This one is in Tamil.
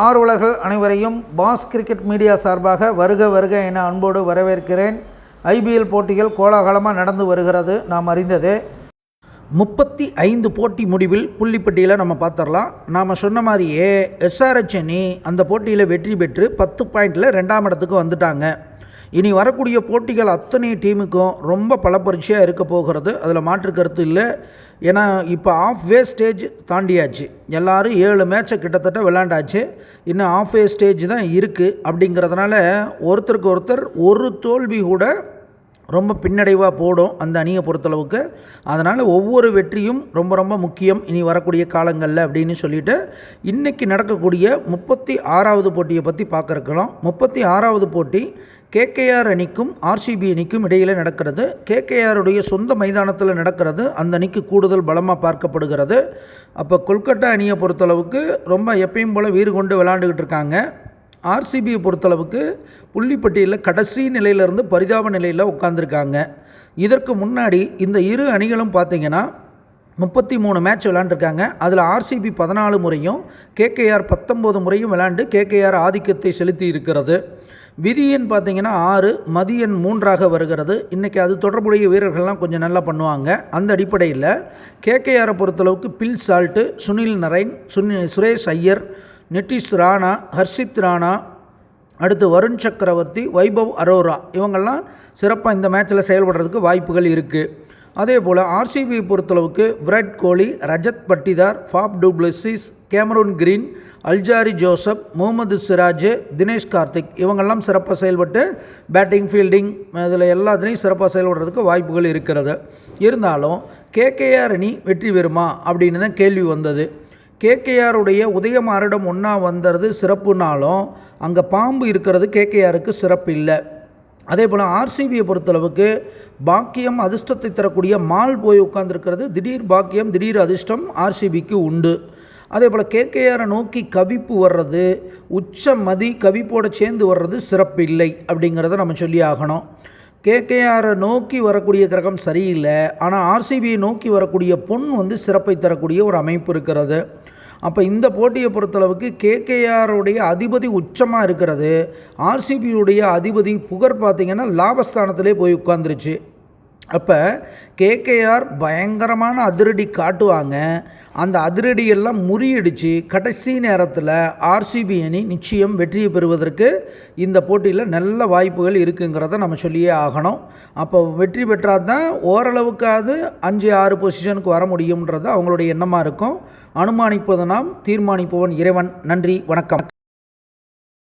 ஆர்வலர்கள் அனைவரையும் பாஸ் கிரிக்கெட் மீடியா சார்பாக வருக வருக என அன்போடு வரவேற்கிறேன். ஐபிஎல் போட்டிகள் கோலாகலமாக நடந்து வருகிறது, நாம் அறிந்தது. 35 போட்டி முடிவில் புள்ளிப்பட்டியில் நம்ம பார்த்துடலாம். நாம் சொன்ன மாதிரியே எஸ்ஆர்எச் அணி அந்த போட்டியில் வெற்றி பெற்று 10 பாயிண்டில் 2ஆம் இடத்துக்கு வந்துட்டாங்க. இனி வரக்கூடிய போட்டிகள் அத்தனை டீமுக்கும் ரொம்ப பலப்பரீட்சையாக இருக்க போகிறது, அதில் மாற்று கருத்து இல்லை. ஏன்னா இப்போ ஆஃப்-வே ஸ்டேஜ் தாண்டியாச்சு. எல்லோரும் 7 மேட்சை கிட்டத்தட்ட விளையாண்டாச்சு. இன்னும் ஆஃப்-வே ஸ்டேஜ் தான் இருக்குது. அப்படிங்கிறதுனால ஒருத்தருக்கு ஒருத்தர் ஒரு தோல்வி கூட ரொம்ப பின்னடைவாக போடும் அந்த அணியை பொறுத்தளவுக்கு. அதனால் ஒவ்வொரு வெற்றியும் ரொம்ப ரொம்ப முக்கியம் இனி வரக்கூடிய காலங்களில் அப்படின்னு சொல்லிவிட்டு இன்றைக்கி நடக்கக்கூடிய 36வது போட்டியை பற்றி பார்க்குறக்கலாம். 36வது போட்டி கேகேஆர் அணிக்கும் ஆர்சிபி அணிக்கும் இடையில் நடக்கிறது. கேகேஆருடைய சொந்த மைதானத்தில் நடக்கிறது. அந்த அணிக்கு கூடுதல் பலமாக பார்க்கப்படுகிறது. அப்போ கொல்கட்டா அணியை பொறுத்தளவுக்கு ரொம்ப எப்பயும் போல் வீறு கொண்டு விளையாண்டுக்கிட்டு இருக்காங்க. ஆர்சிபியை பொறுத்தளவுக்கு புள்ளிப்பட்டியலில் கடைசி நிலையிலிருந்து பரிதாப நிலையில் உட்காந்துருக்காங்க. இதற்கு முன்னாடி இந்த இரு அணிகளும் பார்த்திங்கன்னா 33 மேட்ச் விளையாண்டுருக்காங்க. அதில் ஆர்சிபி 14 முறையும் கேகேஆர் 19 முறையும் விளையாண்டு கேகேஆர் ஆதிக்கத்தை செலுத்தி இருக்கிறது. விதியன் பார்த்திங்கன்னா 6, மதியன் 3ஆக வருகிறது. இன்றைக்கி அது தொடர்புடைய வீரர்கள்லாம் கொஞ்சம் நல்லா பண்ணுவாங்க. அந்த அடிப்படையில் கேகேஆரை பொறுத்தளவுக்கு பில் சால்ட்டு, சுனில் நரைன், சுரேஷ் ஐயர், நிதிஷ் ராணா, ஹர்ஷித் ராணா, அடுத்து வருண் சக்கரவர்த்தி, வைபவ் அரோரா இவங்கெல்லாம் சிறப்பாக இந்த மேட்ச்சில் செயல்படுறதுக்கு வாய்ப்புகள் இருக்குது. அதே போல் ஆர்சிபியை பொறுத்தளவுக்கு Virat Kohli, Rajat Patidar, Faf du Plessis, Cameron Green, Alzarri Joseph, Mohammed Siraj, Dinesh Karthik இவங்கெல்லாம் சிறப்பாக செயல்பட்டு பேட்டிங் ஃபீல்டிங் இதில் எல்லாத்துலேயும் சிறப்பாக செயல்படுறதுக்கு வாய்ப்புகள் இருக்கிறது. இருந்தாலும் கேகேஆர் அணி வெற்றி பெறுமா அப்படின்னு தான் கேள்வி வந்தது. கேகேஆருடைய உதயமாரிடம் ஒன்றா வந்தது சிறப்புனாலும் அங்கே பாம்பு இருக்கிறது கேகேஆருக்கு சிறப்பு இல்லை. அதே போல் ஆர்சிபியை பொறுத்தளவுக்கு பாக்கியம் அதிர்ஷ்டத்தை தரக்கூடிய மால் போய் உட்கார்ந்துருக்கிறது. திடீர் பாக்கியம் திடீர் அதிர்ஷ்டம் ஆர்சிபிக்கு உண்டு. அதே போல் கேகேஆரை நோக்கி கவிப்பு வர்றது, உச்ச மதி கவிப்போடு சேர்ந்து வர்றது சிறப்பு இல்லை அப்படிங்கிறத நம்ம சொல்லி ஆகணும். கேகேஆரை நோக்கி வரக்கூடிய கிரகம் சரியில்லை, ஆனால் ஆர்சிபியை நோக்கி வரக்கூடிய பொன் சிறப்பை தரக்கூடிய ஒரு அமைப்பு இருக்கிறது. அப்போ இந்த போட்டியை பொறுத்தளவுக்கு கேகேஆருடைய அதிபதி உச்சமாக இருக்கிறது. ஆர்சிபியுடைய அதிபதி புகர் பார்த்திங்கன்னா லாபஸ்தானத்திலே போய் உட்கார்ந்துருச்சு. அப்போ கேகேஆர் பயங்கரமான அதிரடி காட்டுவாங்க. அந்த அதிரடியெல்லாம் முறியடித்து கடைசி நேரத்தில் ஆர்சிபி அணி நிச்சயம் வெற்றியை பெறுவதற்கு இந்த போட்டியில் நல்ல வாய்ப்புகள் இருக்குங்கிறத நம்ம சொல்லியே ஆகணும். அப்போ வெற்றி பெற்றால் தான் ஓரளவுக்காவது 5-6 பொசிஷனுக்கு வர முடியுன்றது அவங்களுடைய எண்ணமாக இருக்கும். அனுமானிப்பது நாம், தீர்மானிப்பவன் இறைவன். நன்றி, வணக்கம்.